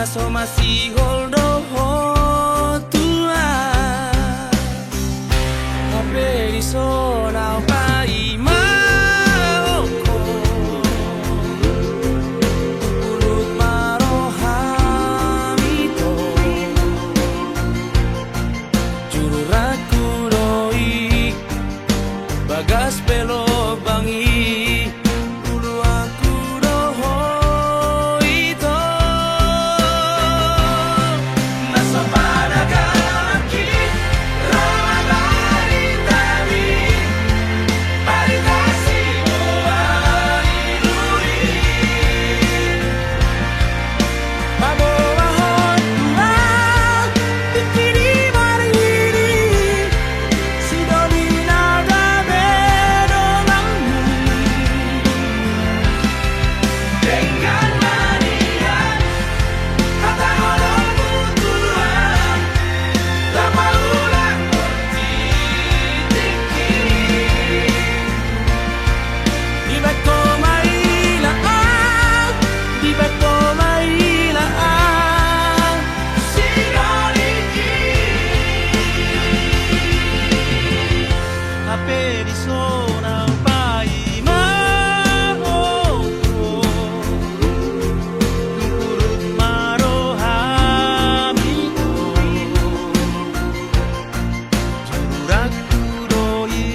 naso masih holdo tua tapi di zona pai maoko ulut marohamito juru raku doi bagas pelo bangi ulu aku doho ito naso panagaki ramabari tami paritasi buai luri mabawahon tulang pikiri mariri si domina gabe dongamu dengan manian kata holong butuhan lama ulang tiki di bako mailaan di bako mailaan sinoliki hape di zona pai maoko lungkurut marohamiko juraku doi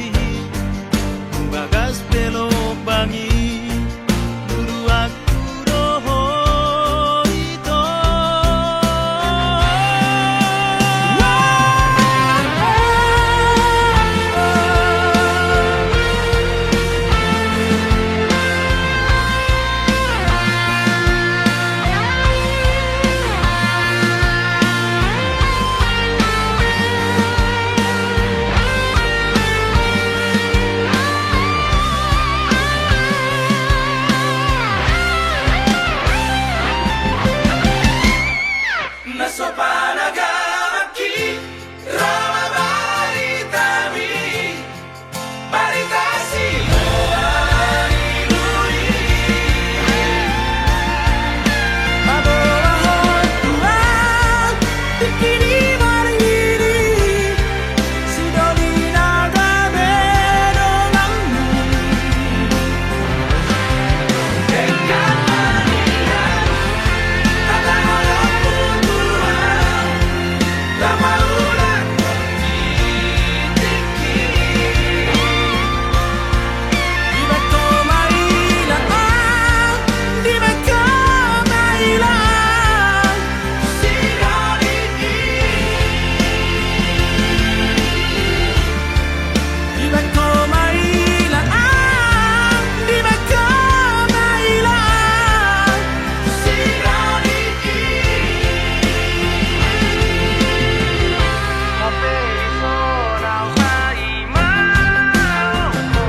bagas pelo bangi dulu aku doho ito naso panagaki ramabari tami paritasi buai luri mabawahon tulang pikiri mariri si domina gabe dongamu dengan manian kata holong butuhan lama ulang tiki di bako mailaan di bako mailaan sinoliki di bako mailaan di bako mailaan sinoliki hape di zona pai maoko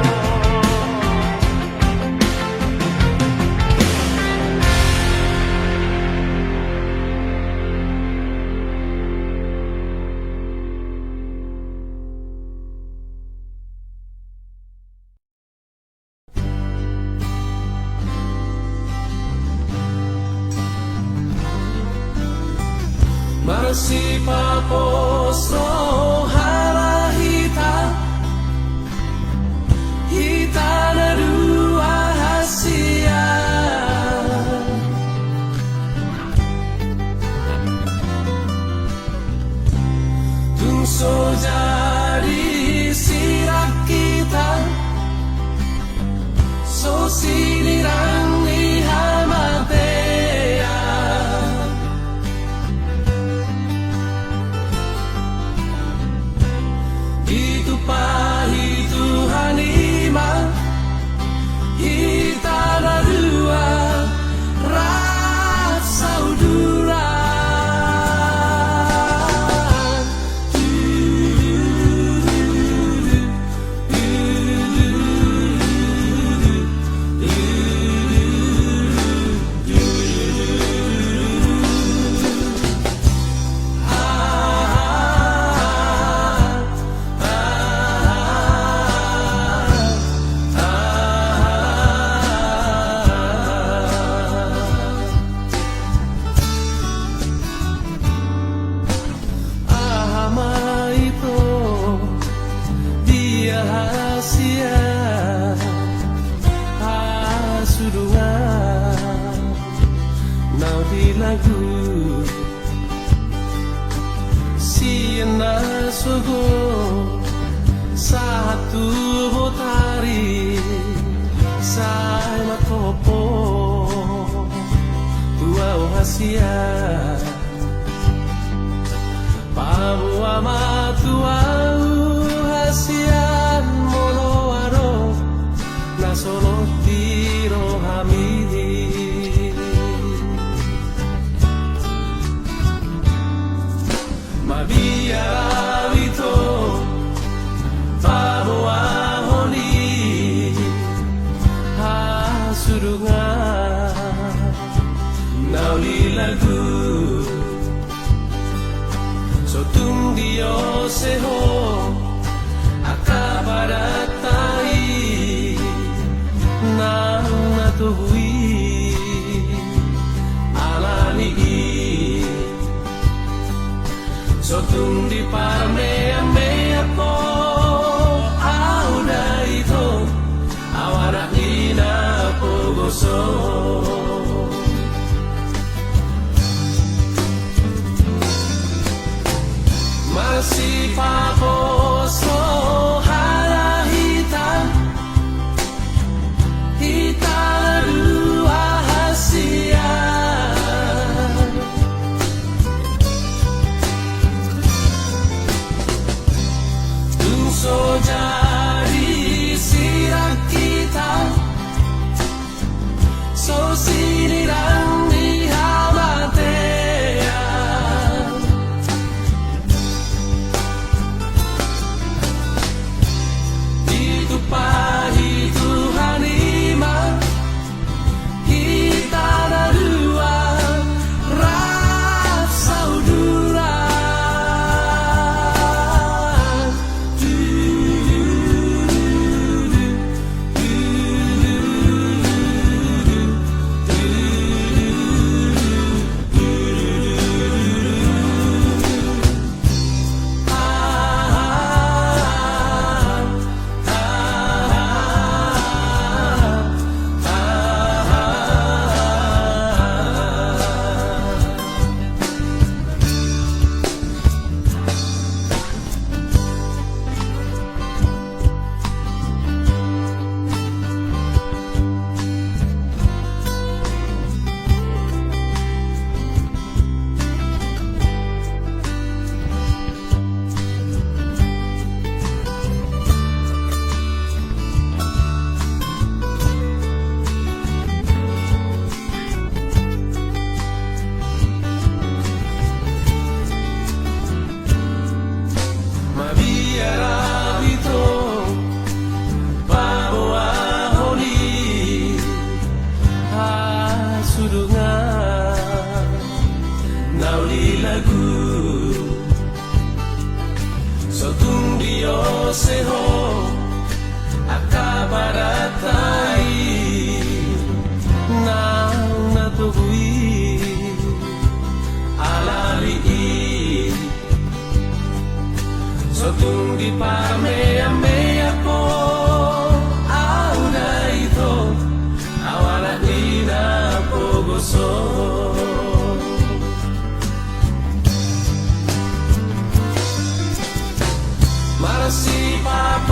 masih papos rohara hita na dua hasia tungso jadi sirak kita so sinirang ihamatea itu pahi Tuhan iman kita ada dua rasa uduran rahasia Pamu amatuau hasian monowaro Nasono tiro hamidi Mabiara wito Pamu ahoni Hasurungan Nauli lagu Sotung dio seho Akabaratai Nang natuhui Alani Sotung di parmea mea po Auda ito Awana ina pogoso Masih paposo halahita Hita dua hasia Tungso jadi sirak kita So sinirang di hamatea Pahi Tuhan iman kita ada dua rasa udara Nauli lagu Sotung dio seho Akabaratai Nang natuhui Alali Sotung di parmea mea po Auna ito Awana ina pogoso Marasi papi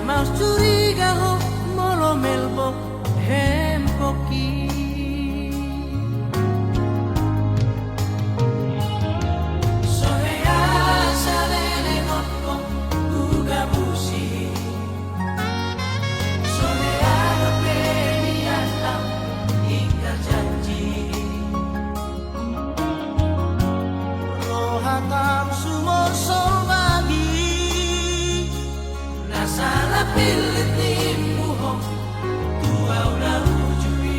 mas curiga ho molo melbo hempoki. Sohea salele ngoko uga busi. Sohea no peniata ingkar janji. Rohatam sumur sombagi. Nasala pilit ni muho tua udah ujui.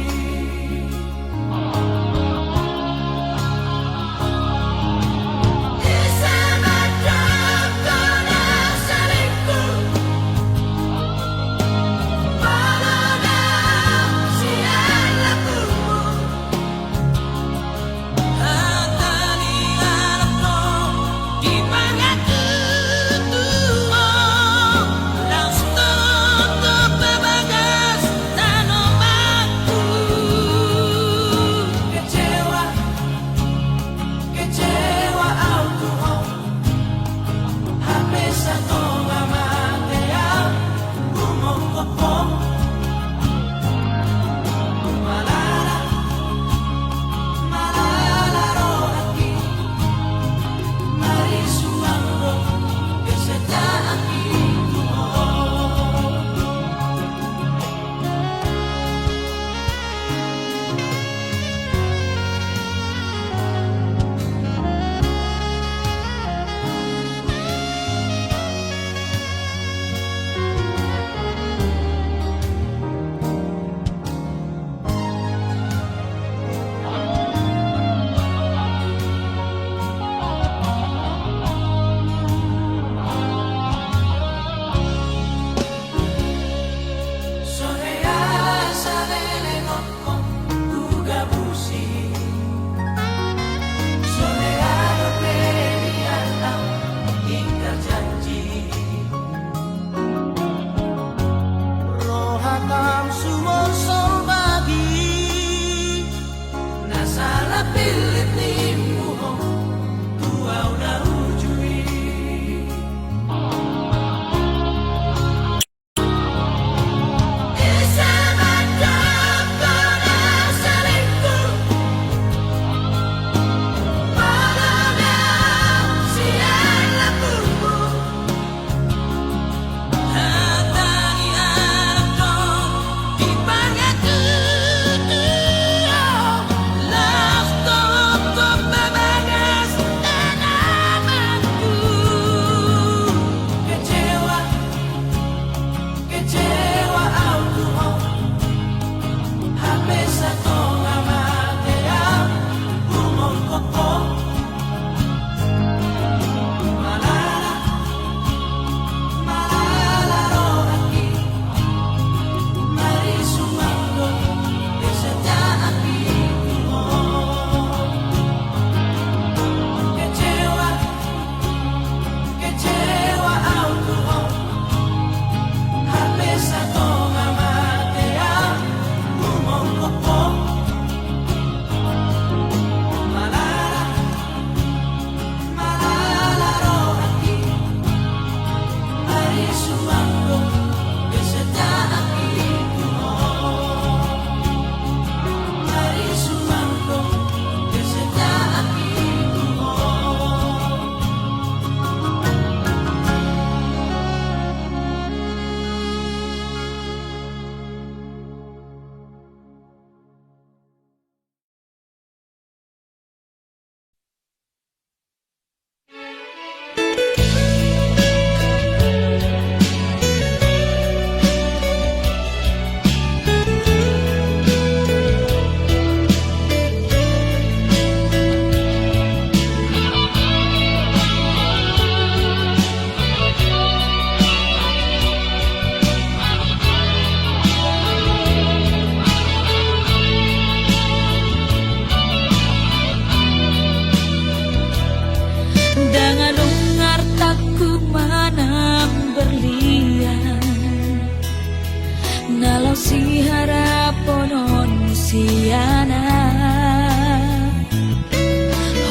si haraponon siana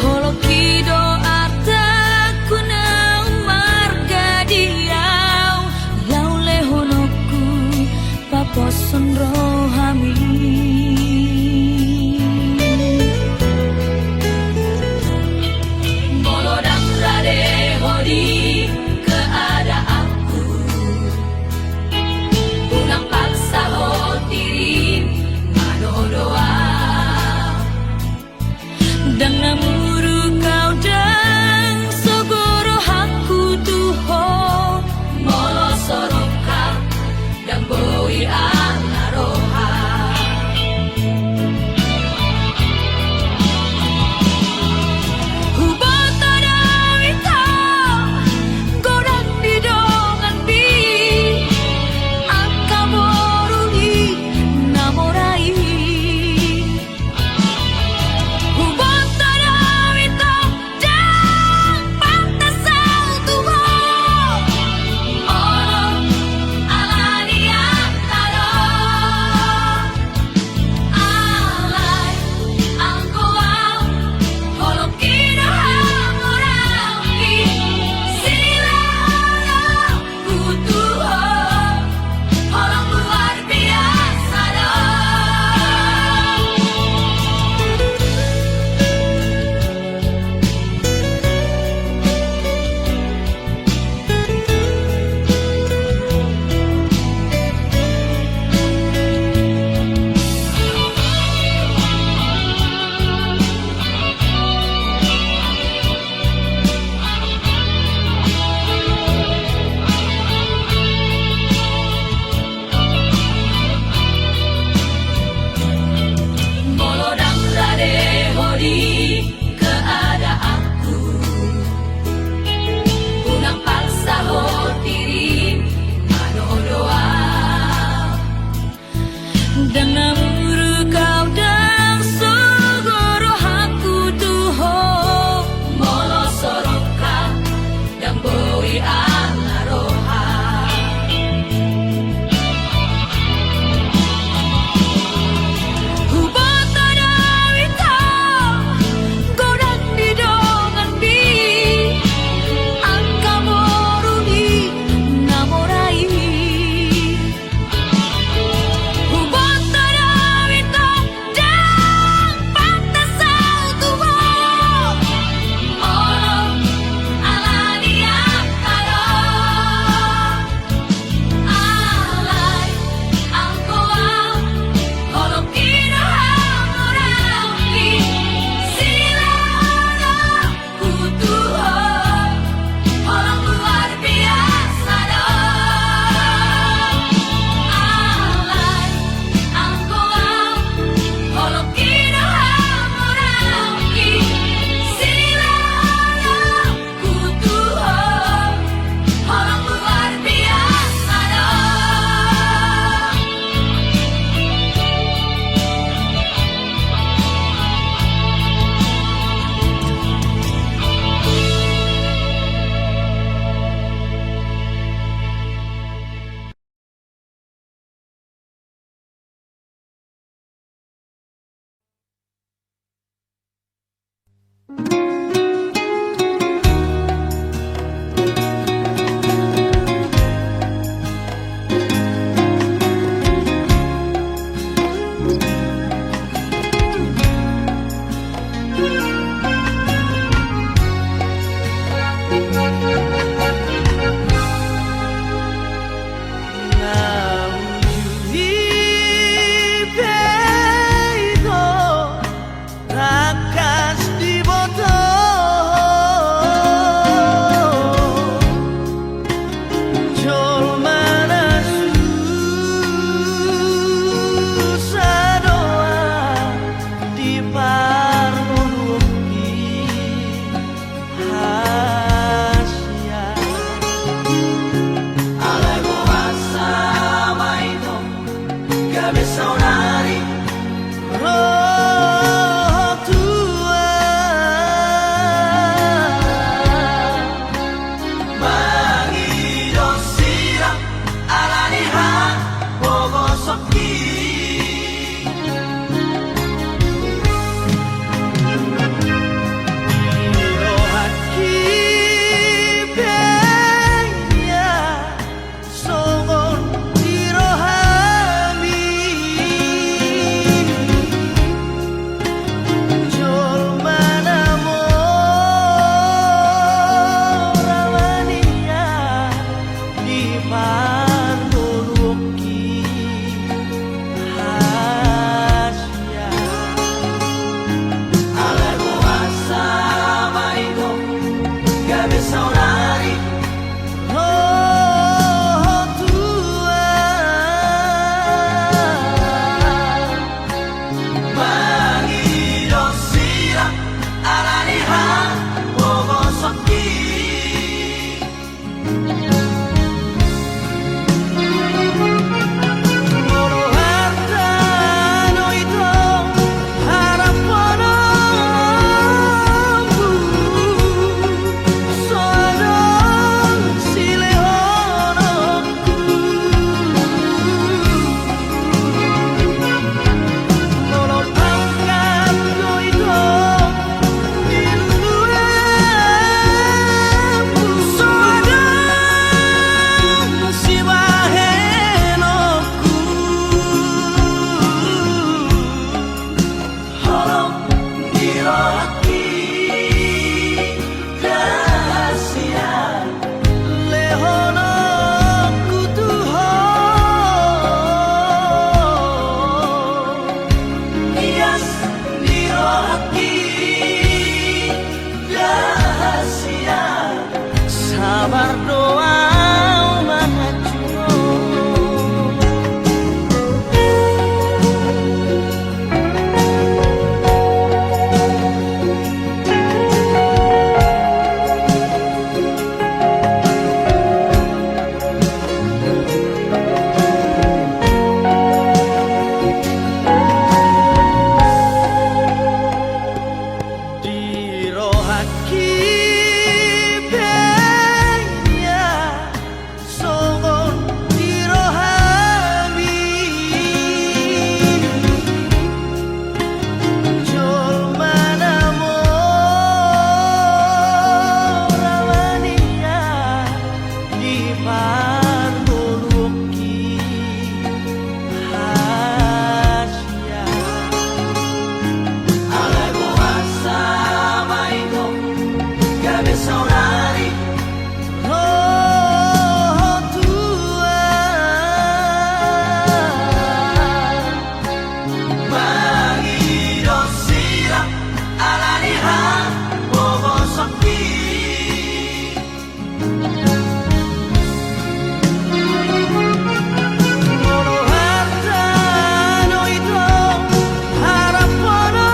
holokido arta kuna marga diau laule hono parmuluki hasia Ale kuasa maiko gabe saudari oh Tuhan bagi dosira alanihan bogosoki sabar doa mengacu di rohaki saudari oh Tuhan bagi dosira alanihan bogosoki mono harta no itu harapono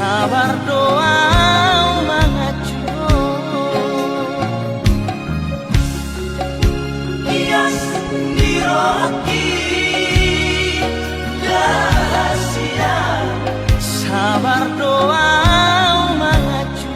sabar doa mengacu hias di rohaki rahasia sabar doa mengacu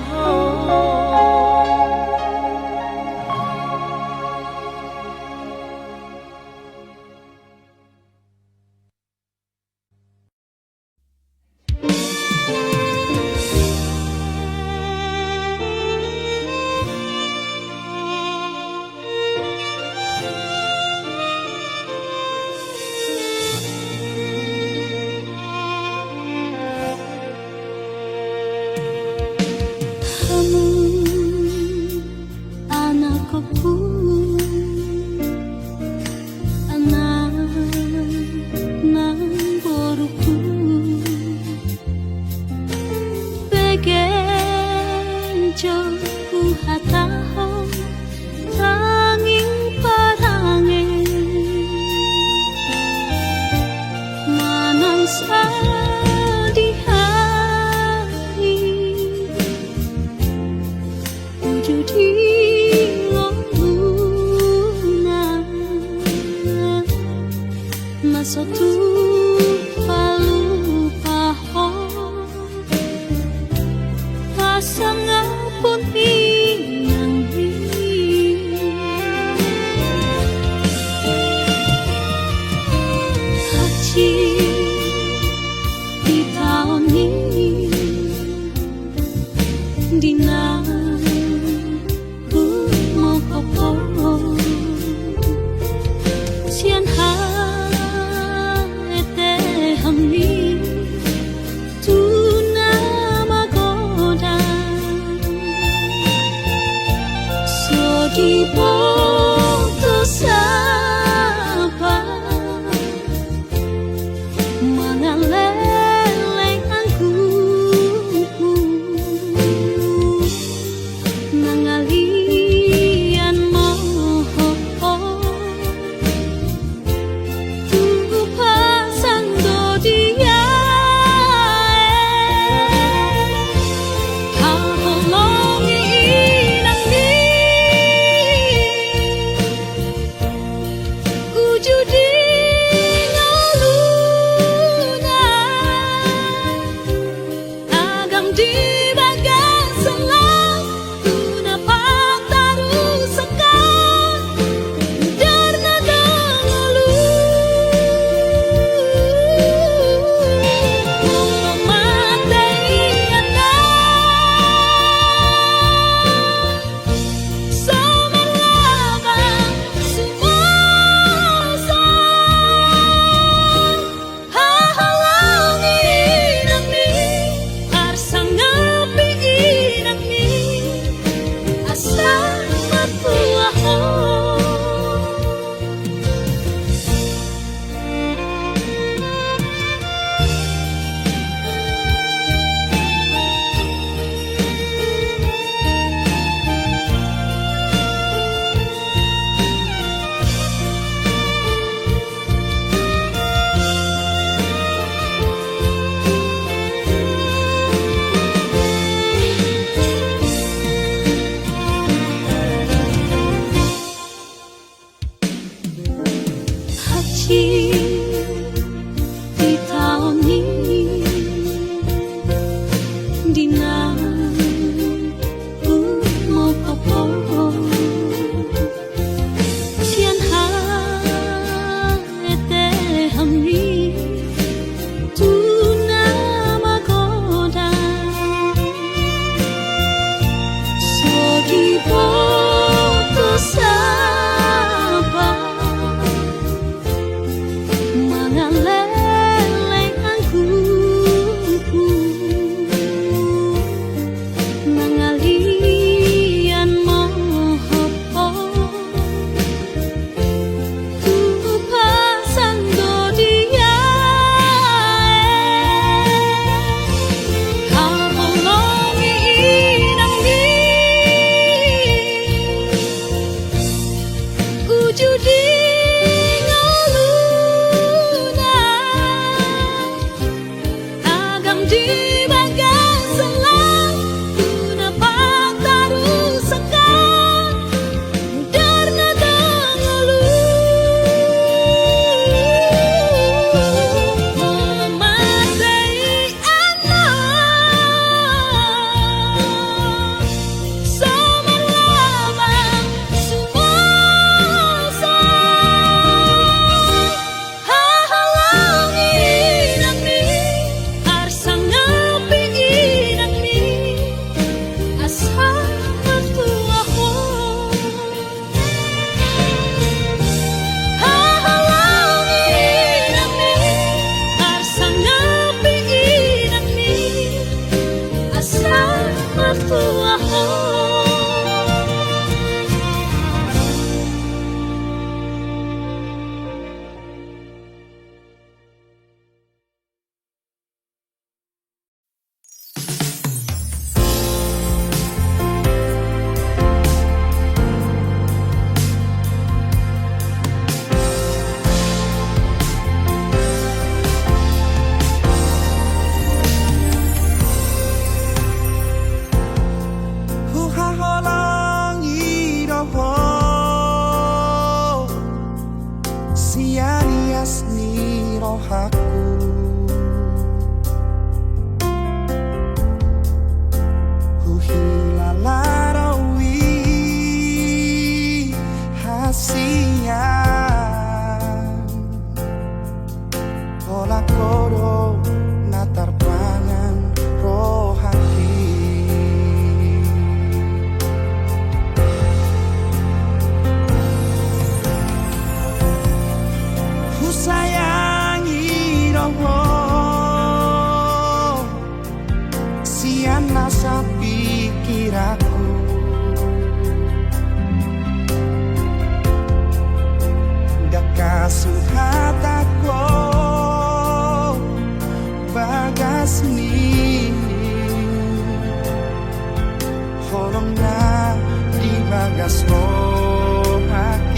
judi luna masotu palu paho pasang ngapun inang hati di tahun ini dina mau kopo sian ha ete hamni tuna magoda so di ponto sapa mangaleleng angku nangalian moho tunggu pasang do dia halongi nang ni tresno hati.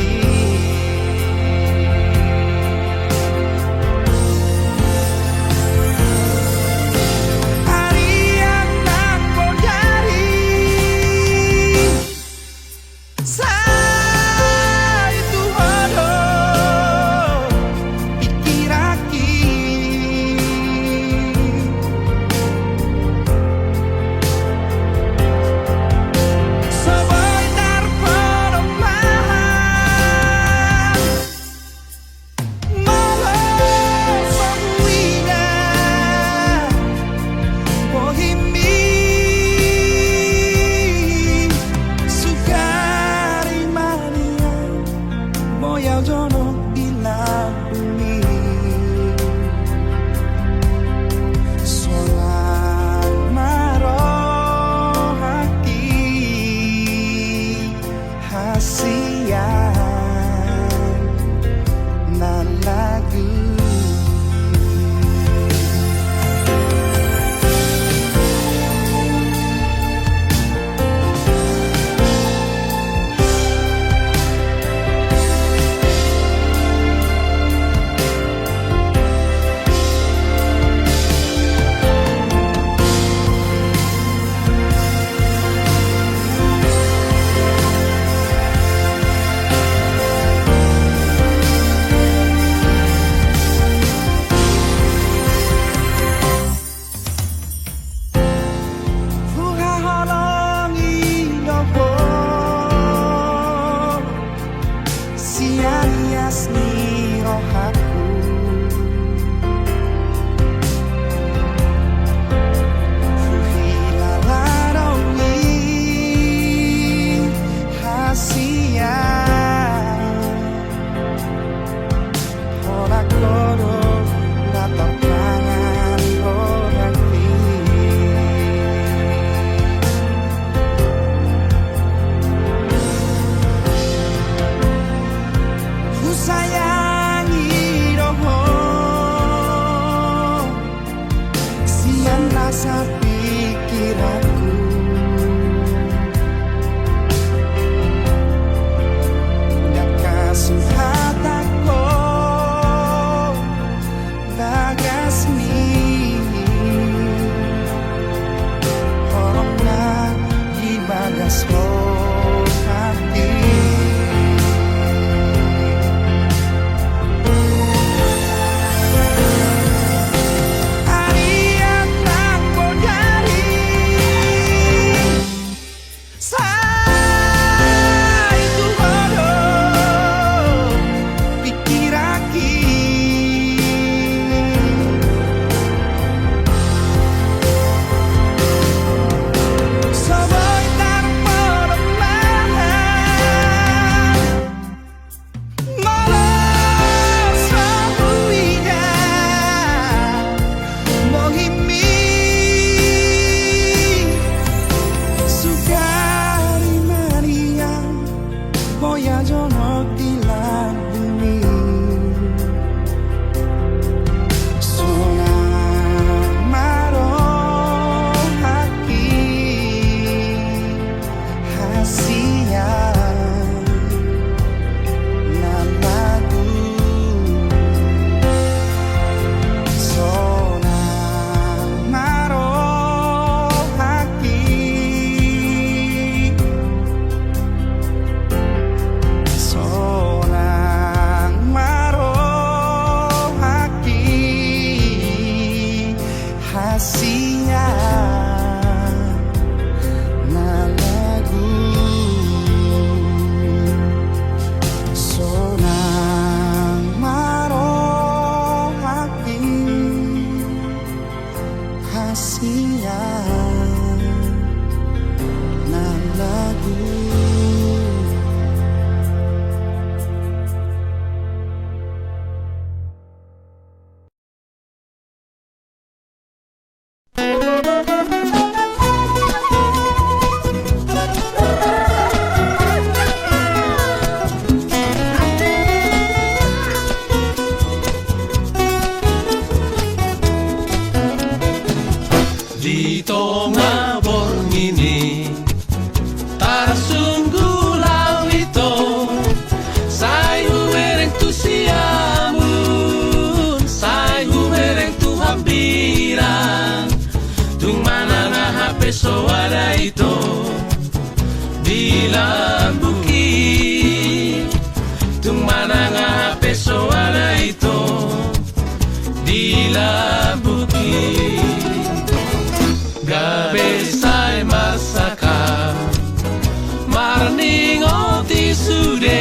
ingo di sude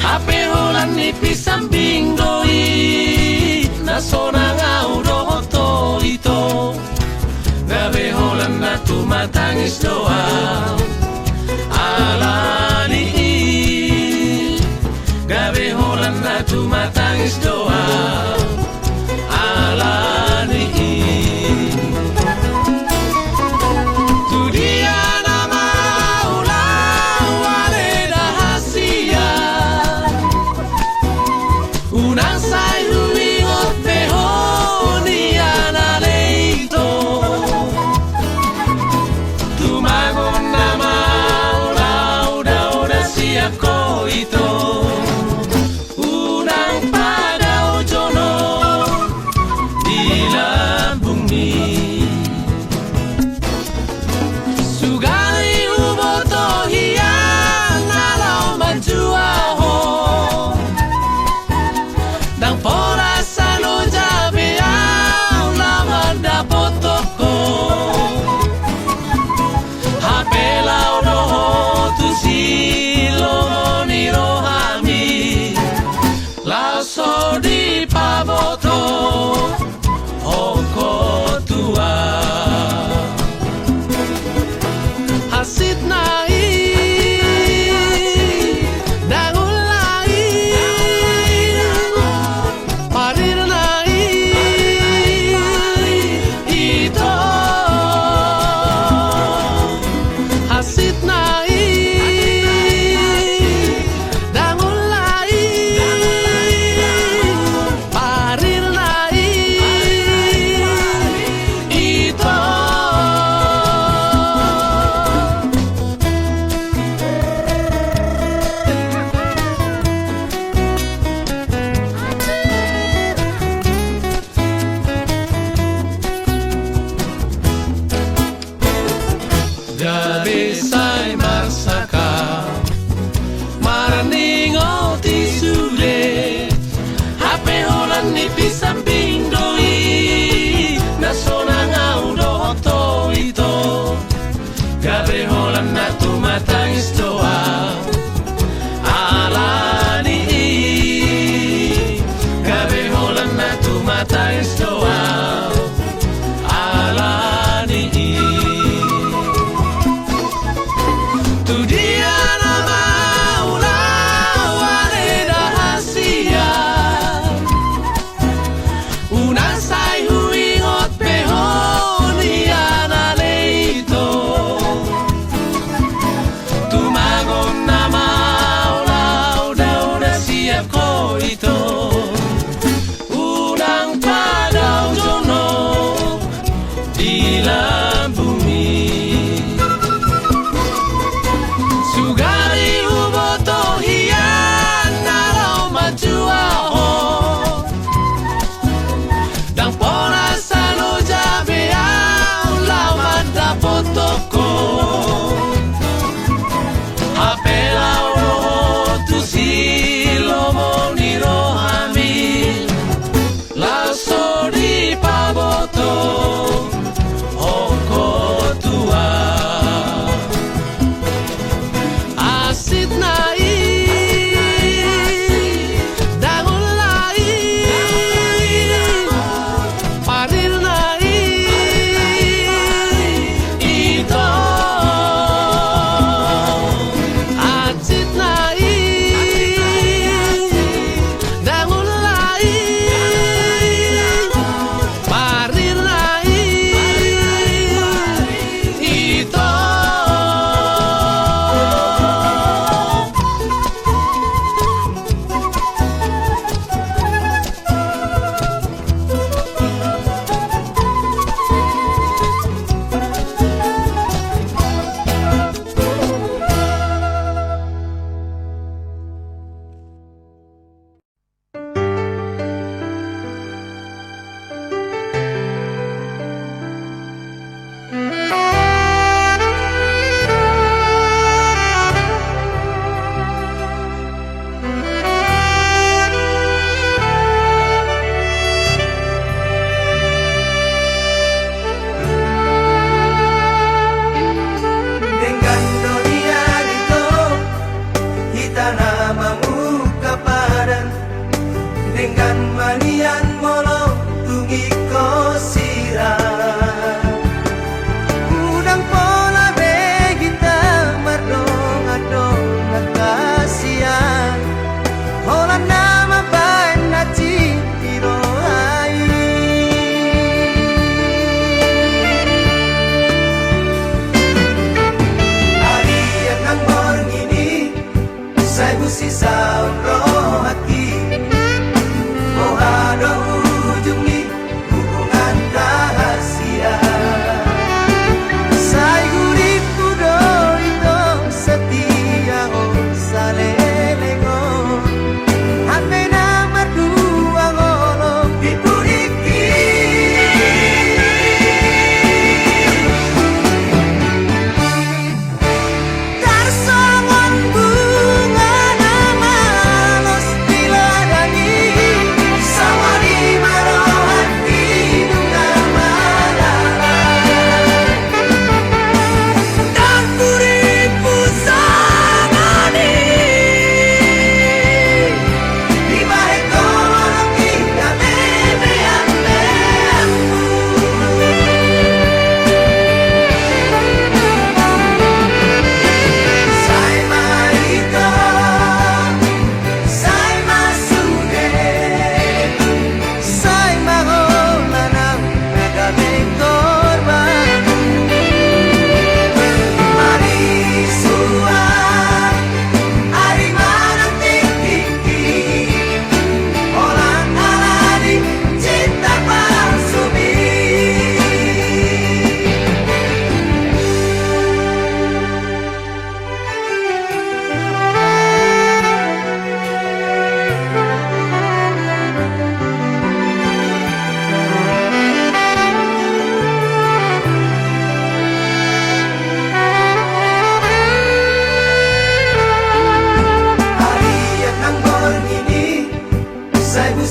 Hape holan nipis samping doi Nasona ngau roto ito Gabe holan na tumatangis doa Alani Gabe holan na tumatangis doa Alani Tu dia nama ulau wale dahasia Unang say huwingot pehonia na leito Tumagon nama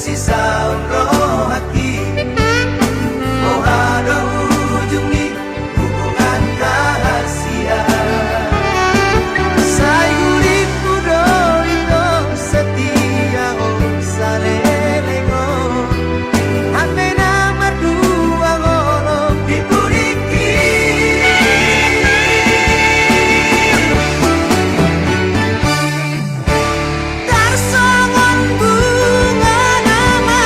kasih saun roh hati. Oh ada ujungi hubungan rahasia. Sayuri kudo itu setia oh salelengo. Ame nama dua ngolong dipuriki. Tarsongon bunga nama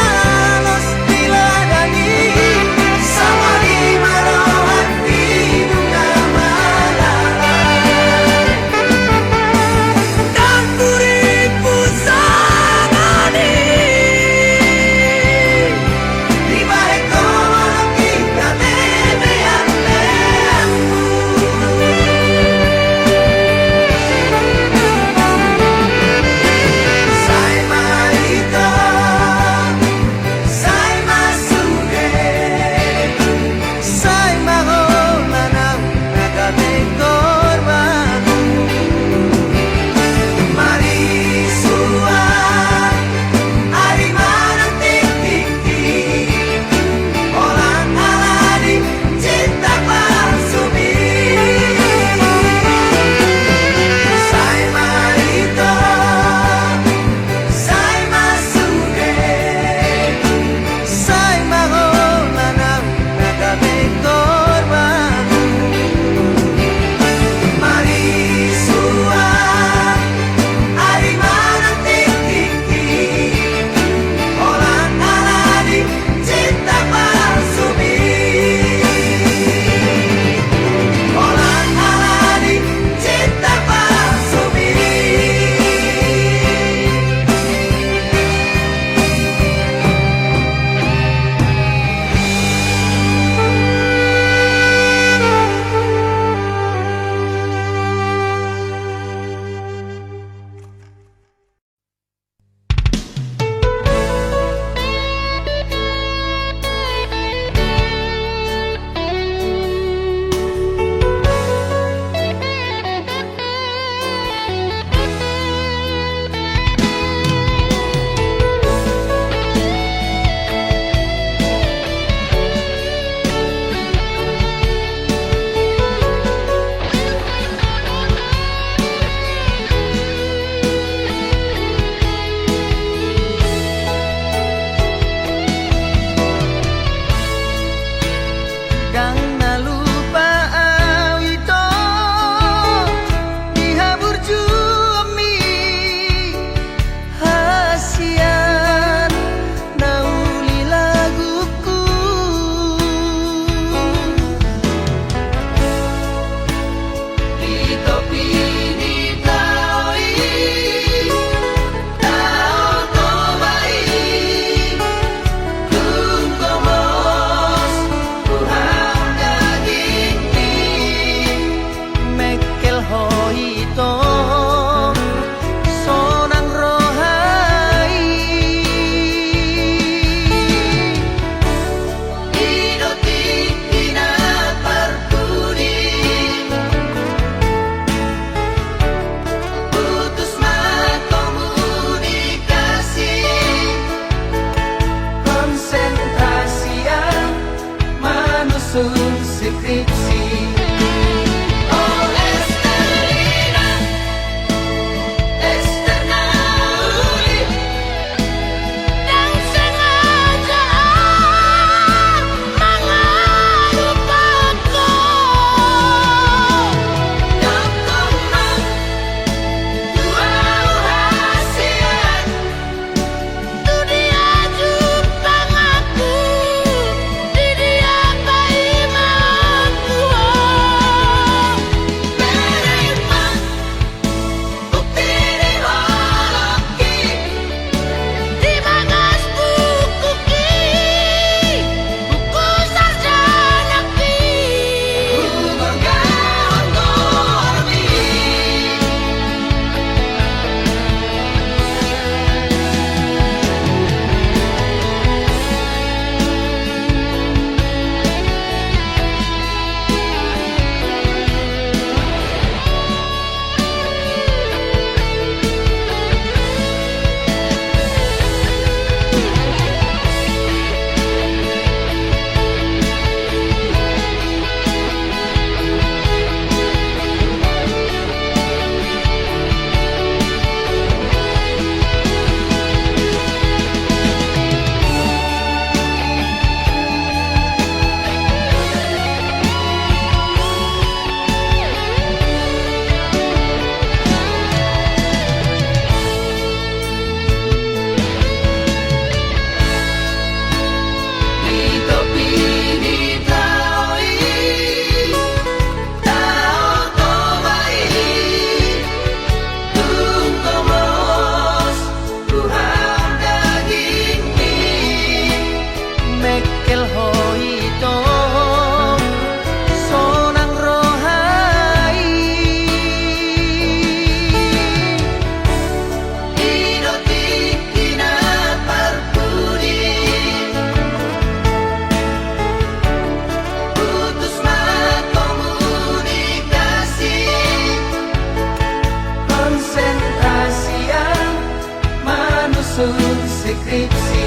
susun skripsi.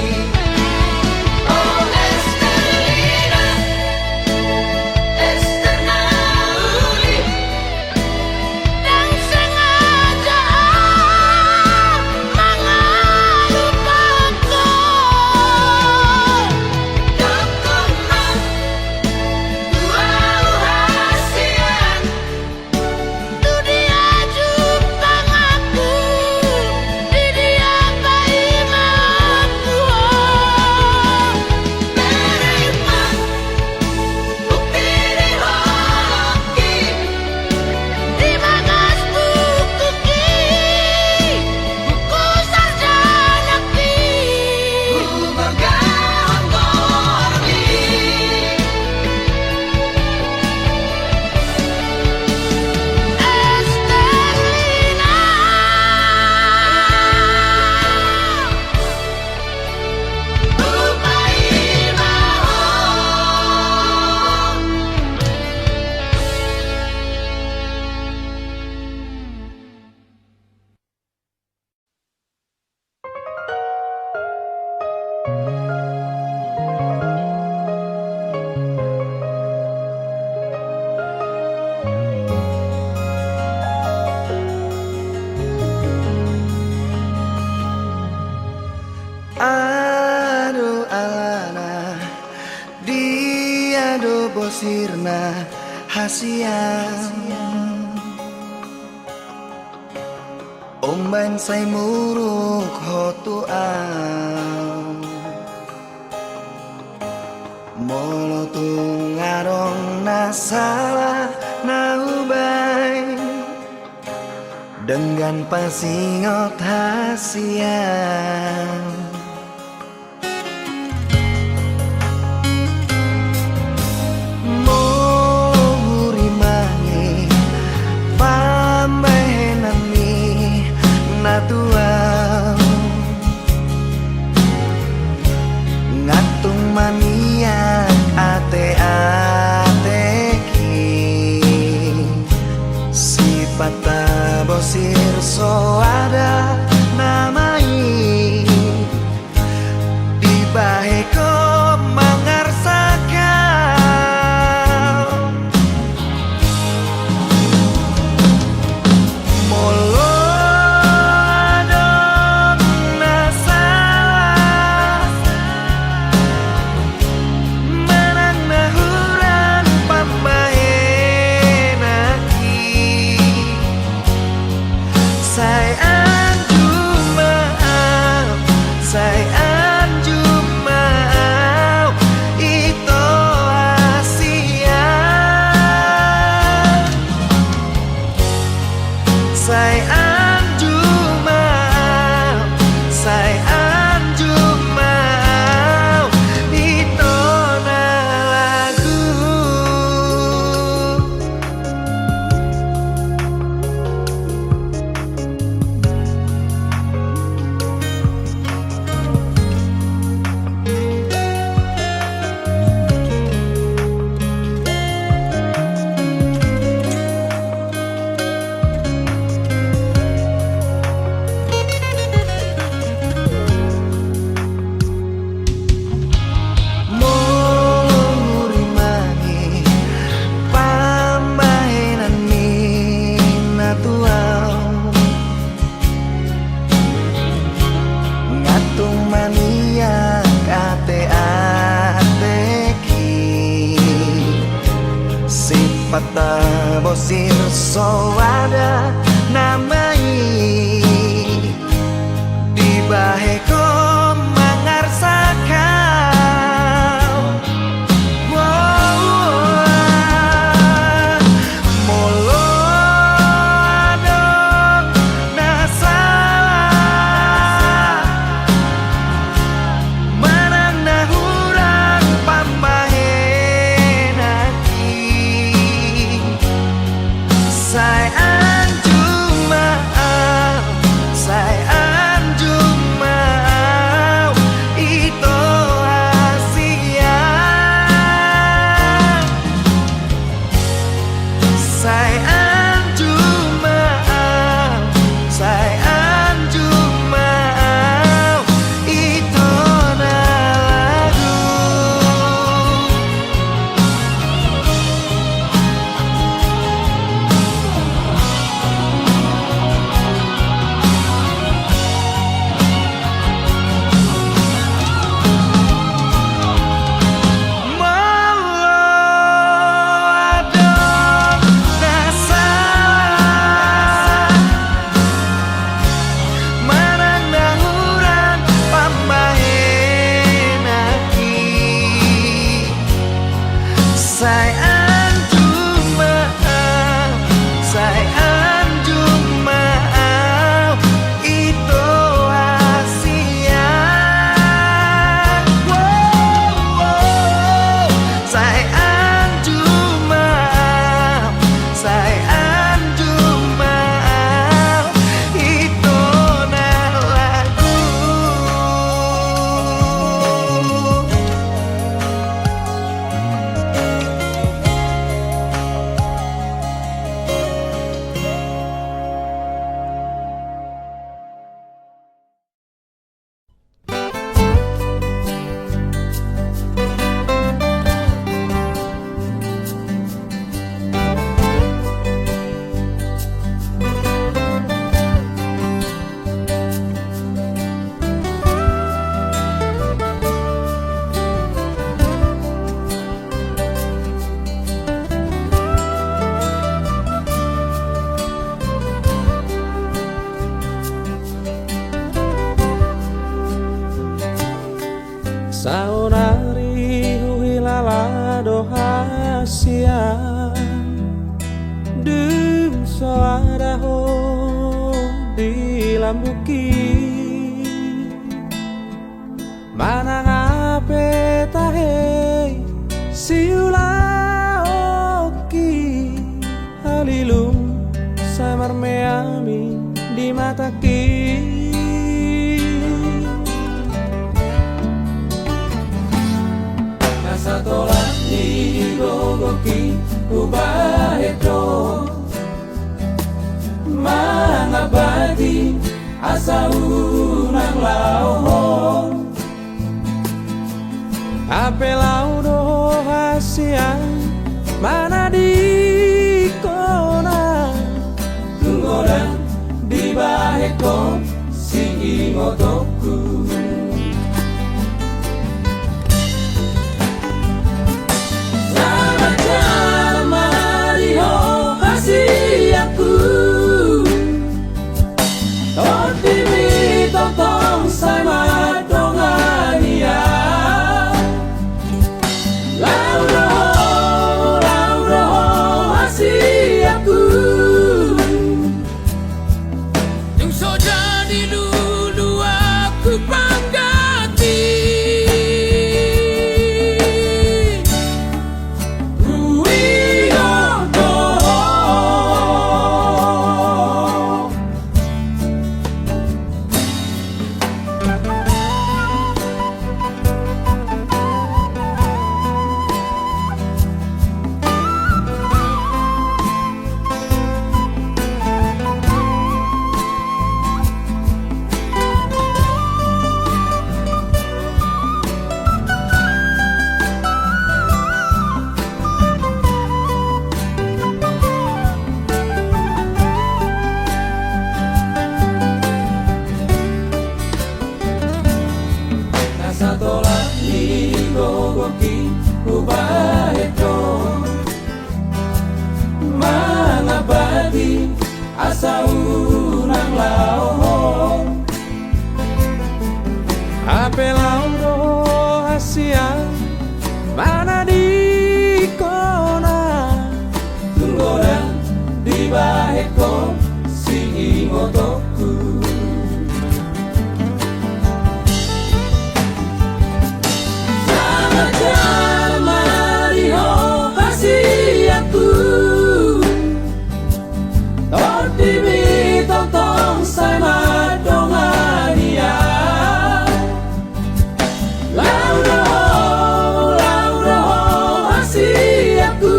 Oh Esterlina, Ester Nauli, Dan sengaja mengalupaku. Dokona, wow hasian. Itu dia jupang aku, di dia bayi mauku. Menerima bukti di hoki. Di bagas buku ki, buku sarjana ki. Bergahon korni. Esterlina, Upai mau. Aduh alana, dia do bosirna hasian. Omban say muruk hotuan. Molo tungarong nasalah naubay. Dengan pasingot hasian. Murimani pambahenami natuang ngatung maniak ate-ateki sifat bosir so ada namai di baheko mangarsakan molo adong nasalah menang nahuran pambahenaki say anju maaf say anju maaf itu asian say anju maaf say anju maaf itu na lagu. Murimani pambahenan minatuang ngatung maniak ate-ateki sifat bosir so ada namai di baheko mangarsakan. Molo adong nasalah menang nahuran pambahenaki say anju maaf dilambuki manang ape tahe siula oki halilum samar meami di mataki nasa tolak di gogoki ubaheto mangabadi asa unang lauhon ape laudo hasia mana di kona tunggodan di baheko si imotoku selamat jalan mariho hasiaku Totimi totong sai madongania Lauro hasiaku Yung soja di lulu aku panggati Tolak di gogoki ubaheto mangabadi asa unang lauhon ape laudo hasia mana di kona tunggodan di baheko si imotoku Mariho hasiaku Totimi totong sai madongania Lauro hasiaku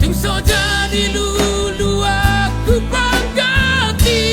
Ting soja di lulu aku panggati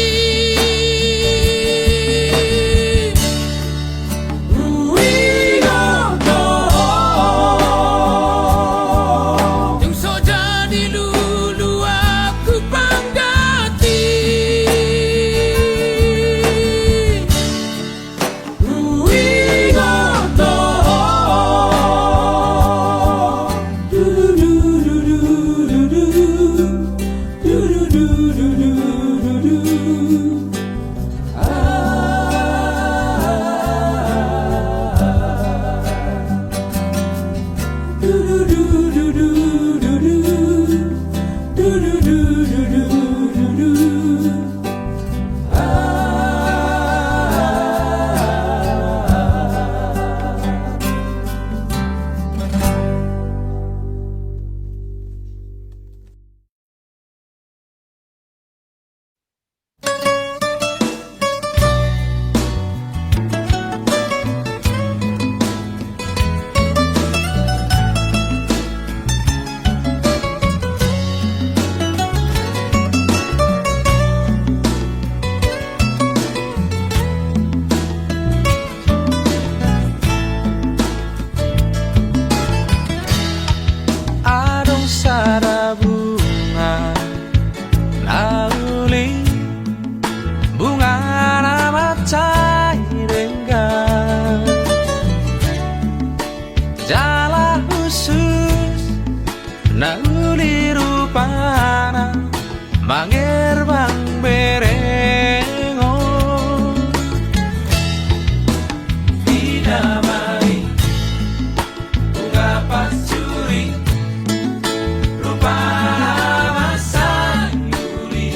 Nauli rupana mangerbang berengo Dinamai bunga pasuri rupana masang yuli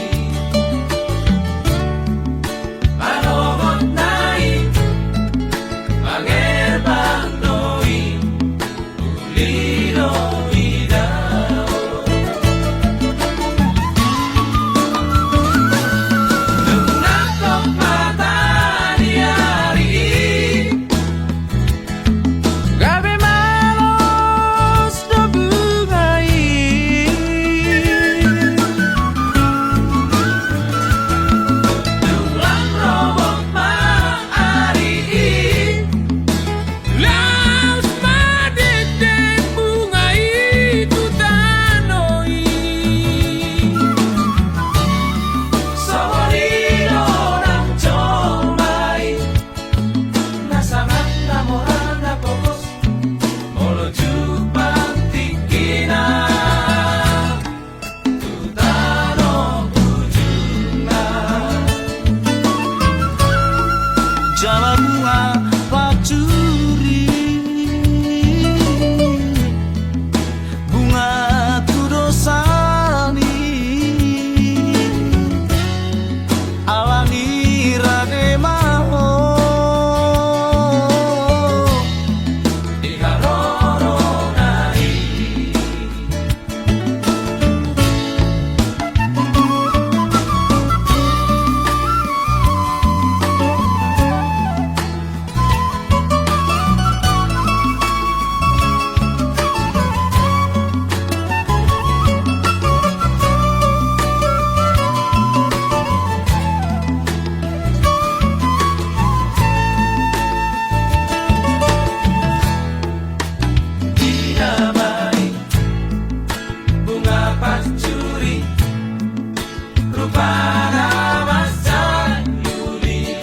biru pada masa Juli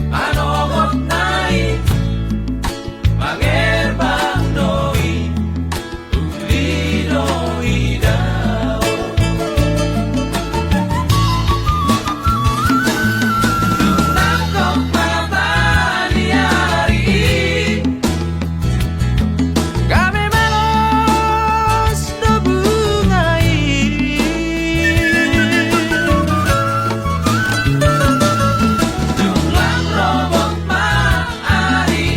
Anogot naik Mangerbang doi Uli doi dao Tunangkok mata di hari Kami melos do bungai Jumlah robot ma'ari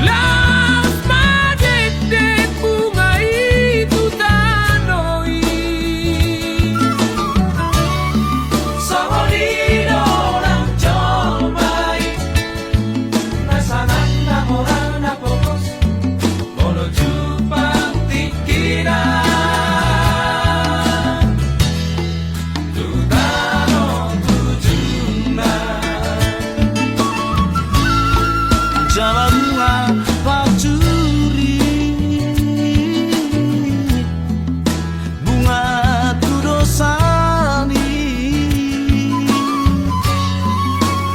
Laos madedek bungai tutanoi Songolido lang jomai Nasanan na orang na pokos Menuju pangtikiran Tutano tujunan Jalan bunga pacuri Bunga tudosani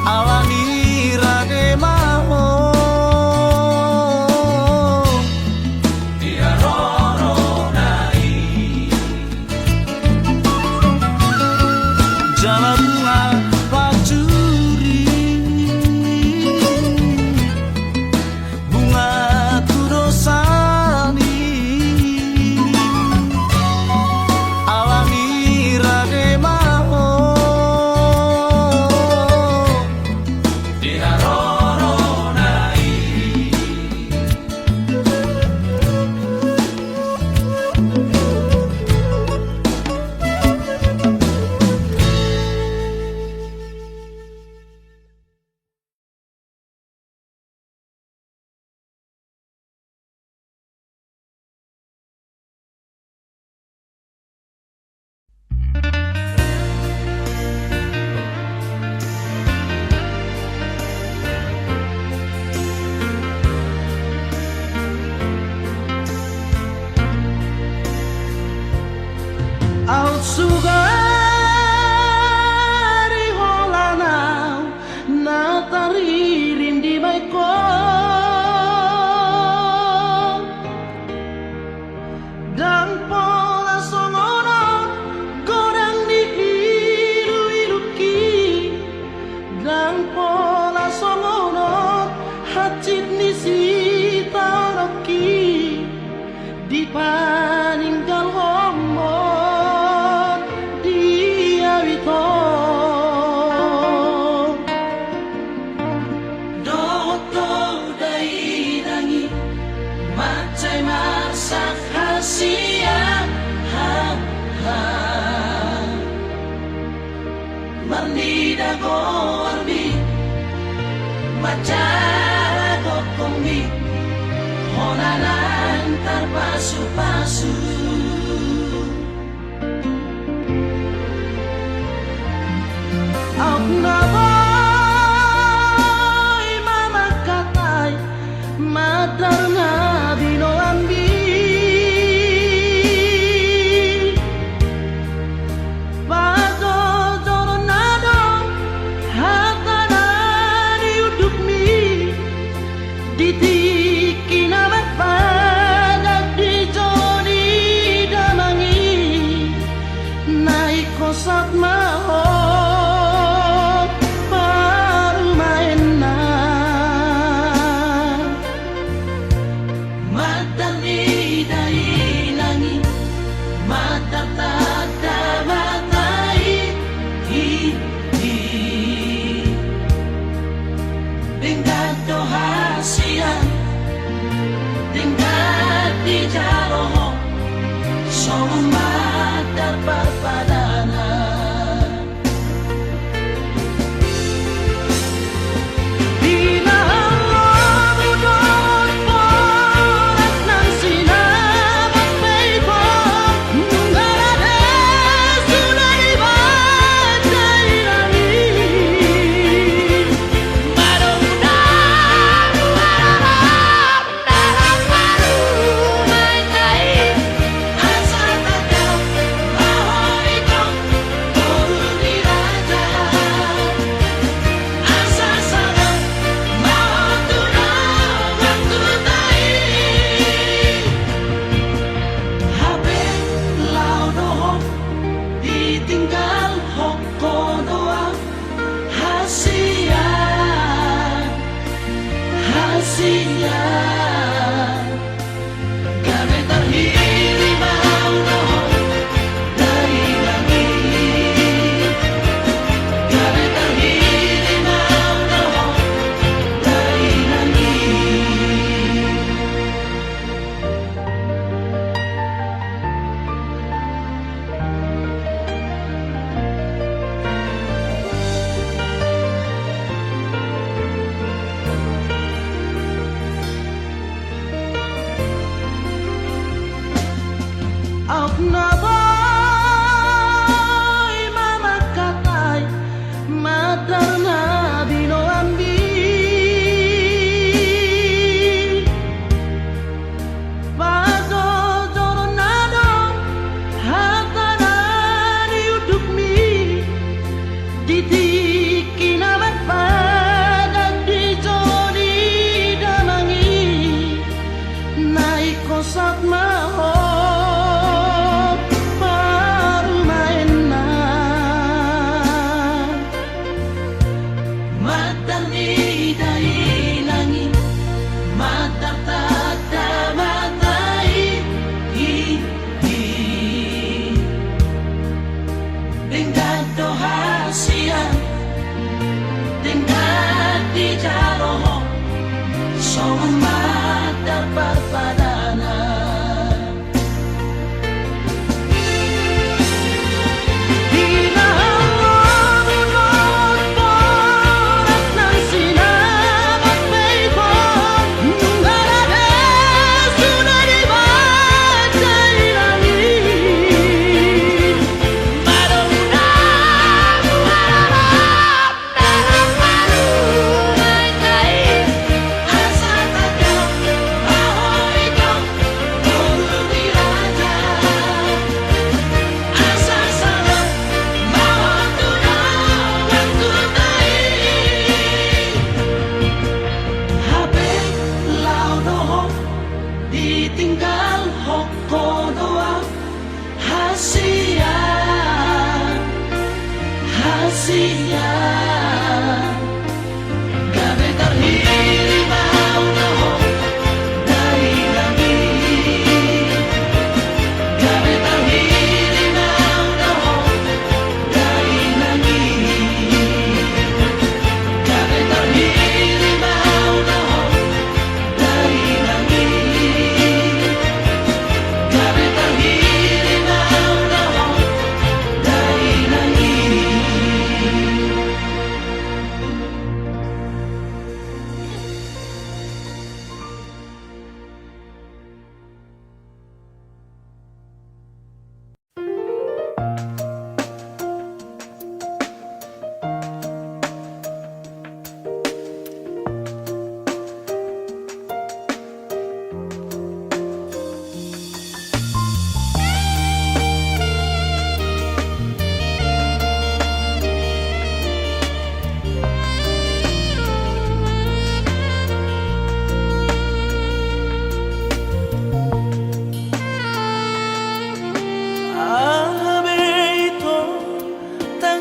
Alani rage maho Dia roronai Jalan bunga pacuri Bunga tudosani Alani rage maho Dia roronai Out sugari holanau nataririn di baiko dan pola songono godang di iru-iruki dan pola songono hacit ni sitaroki di paninggal homo dia wito Doto dai dangi Macai masak hasia ha ha Mernida gorbi Macara gokombi Honanan terpasu-pasu Out na boy mama katay madar nga binoambi Pado doronado hatana diuduk mi ditiki namat padak di joni damangi naik kosat maho baru main na Matar ni dai langi Matar tada matai Hi hi Bingado hasian Tingkat di jaroho Somatar parpadana Asal maok na boy mamakatay madar na binoambi Pago doronado hatanan yuduk mi Diti naman padag di jodi damangi Naikosat mahop parumain na Matani dai langit Matar tata matai Dengado hasian Dengadi jaroho Soman matar parpadana Ditinggal hoko doa hasian gabe terhiri mau doho dari langit gabe terhiri mau doho dari langit gabe terhiri mau doho dari langit gabe terhiri mau doho dari langit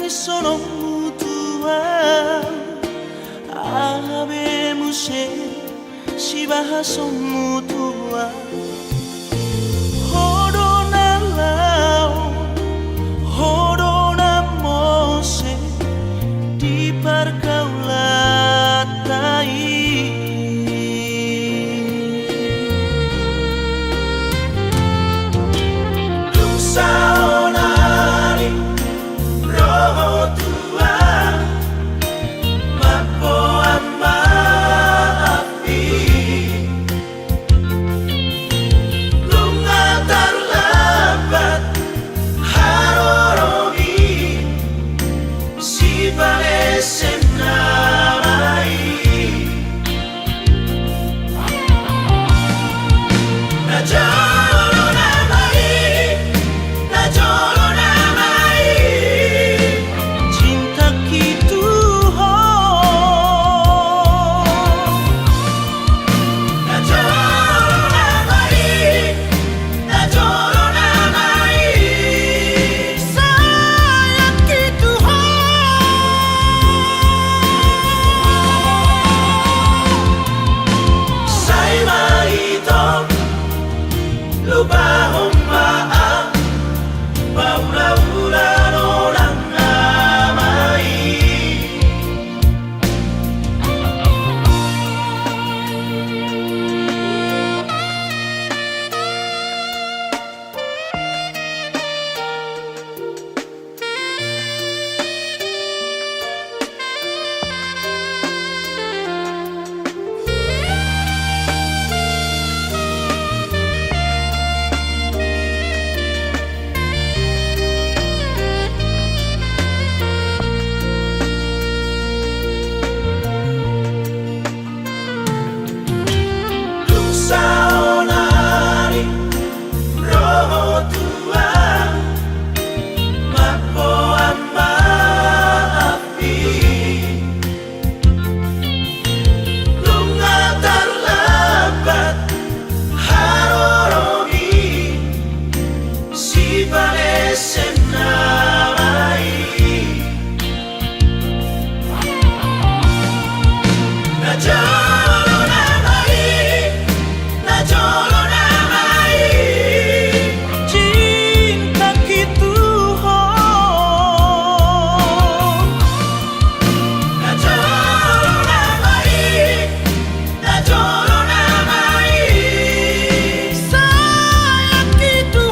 sono mutua Ave muse Shibaha son mutua Horona lao Horona mose Di pergaulatai Saonari roho tua mapo amaafi Sayang gitu,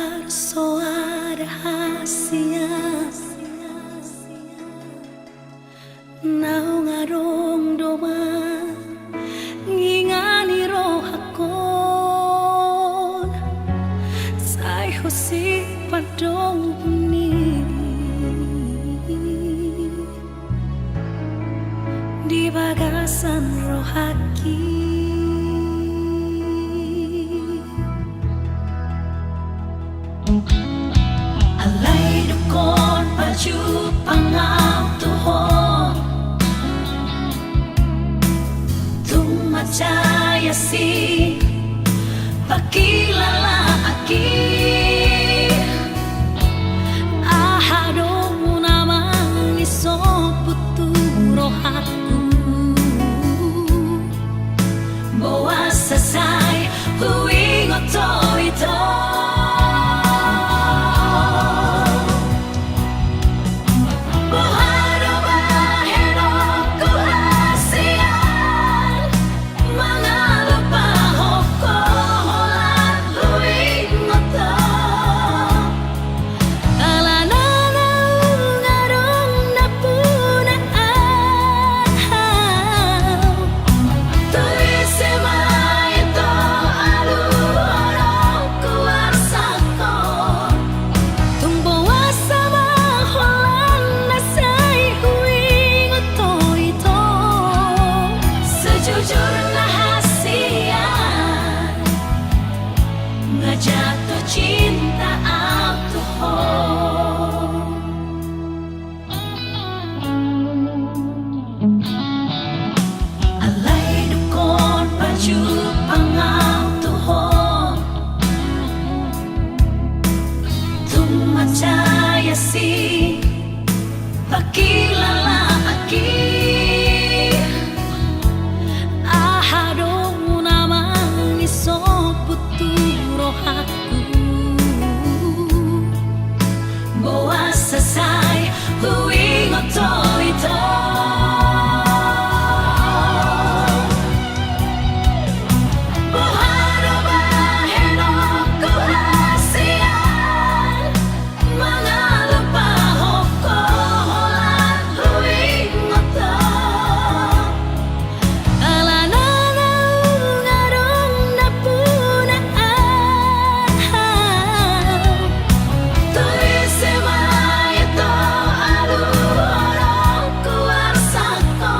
bersoa rahasia nau ngarong doma ngingani rohakon sai husik padong ni di bagasan rohaki alay dukon paju pangam tuhon tumacaya si pakilala aki ahado namang isong puturo aku bawa sasay huwing oto-ito jatuh cinta aku alay dukon paju pangam tuhon tumacaya si pakilala aki ahado namang isong puturo aku bawa sasay huwing oto-ito buharo baheno kuhasian mga lupahok ko holan huwing oto alananaw ngarong napunaan tuwi semay ito aluhorong kuwarsak ko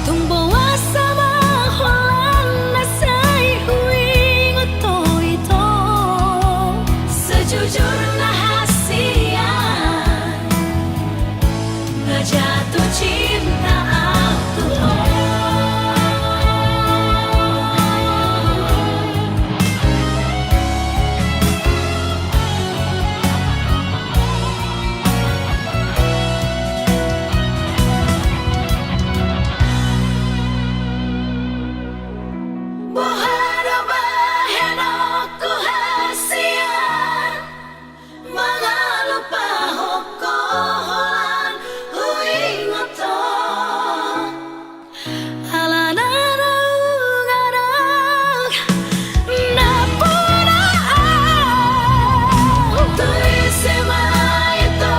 tung bawas sa maholan na say huwing oto-ito sejujur na hasian na jatuh cinta aku buharo baheno kuhasian mga lupahok ko holan huwing oto alananaw ngarong napunaan tuwi semay ito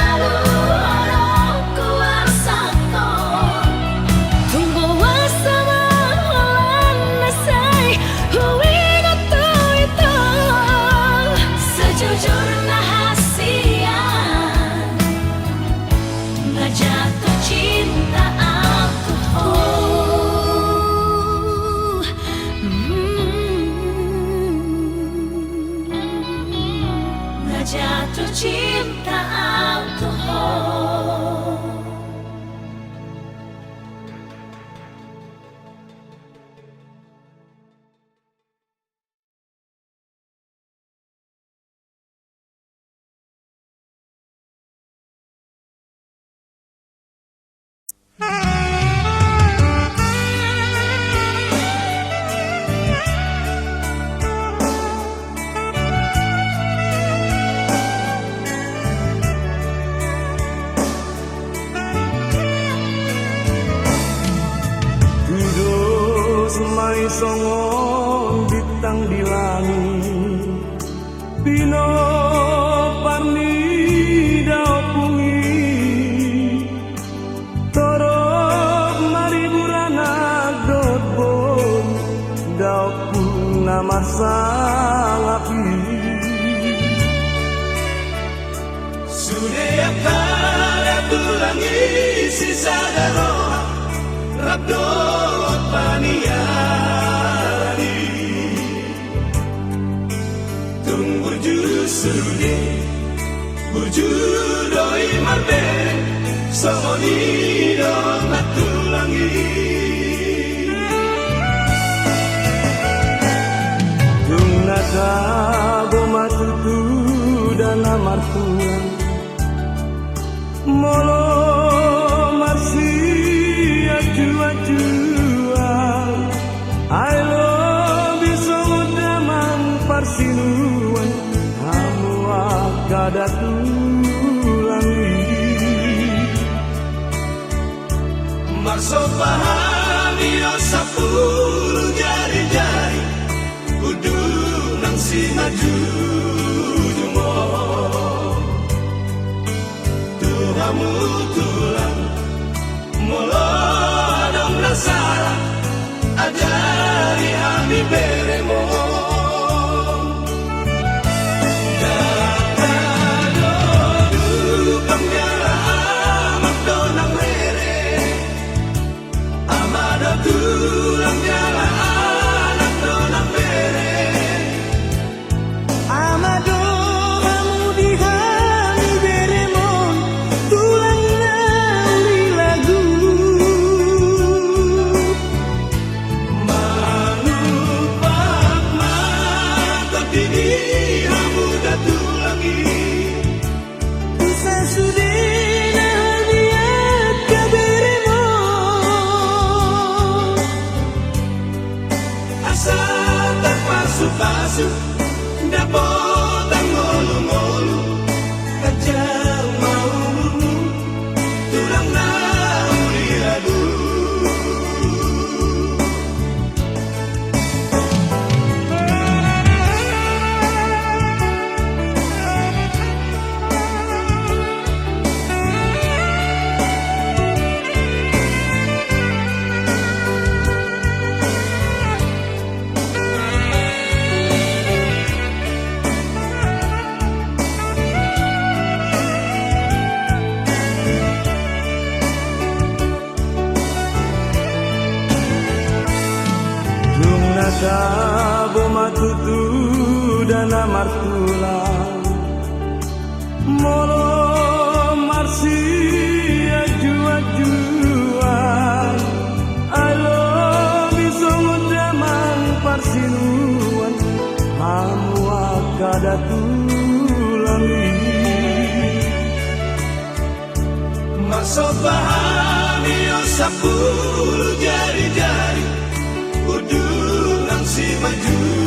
aluhorong kuwarsak ko tung bawas sa maholan na say huwing oto-ito sejujur na hasian na jatuh cinta aku na jatuh cinta aku May songon bintang di langit Pino parni dao pungi toro mari burana dodbon dao puna masalapi Sudah kala tulangi sisa daroha Rabdot paniari Tunggu justru Bujudoi marte Soni dong tulangi Tunaka goma tutu dan amartuan Molo marsi aju-ajuan I love you so daman parsinuan Hamu akada tulangi Marso pahami o sapuluh jari-jari Kudu nang si maju jumo Tuhamu tulang Molo adong nasara Ajari ami beremo Tulang nyala anak donang bere Amado kamu dihani beremon tulang nauri lagu Manupak mantap dini kamu dah tulangi Bisa sudah lihat ke beremon Asa terpasu-pasu Dapot ang ngolu-ngolu Kajang mau Tulang na uli lalu Naka boma tutu dan amartulang Molo marsi aju-ajuan I love you so daman parsinuan Hamu akada tulangi Masuk pahami o sapuluh jari-jari Kudu nang si maju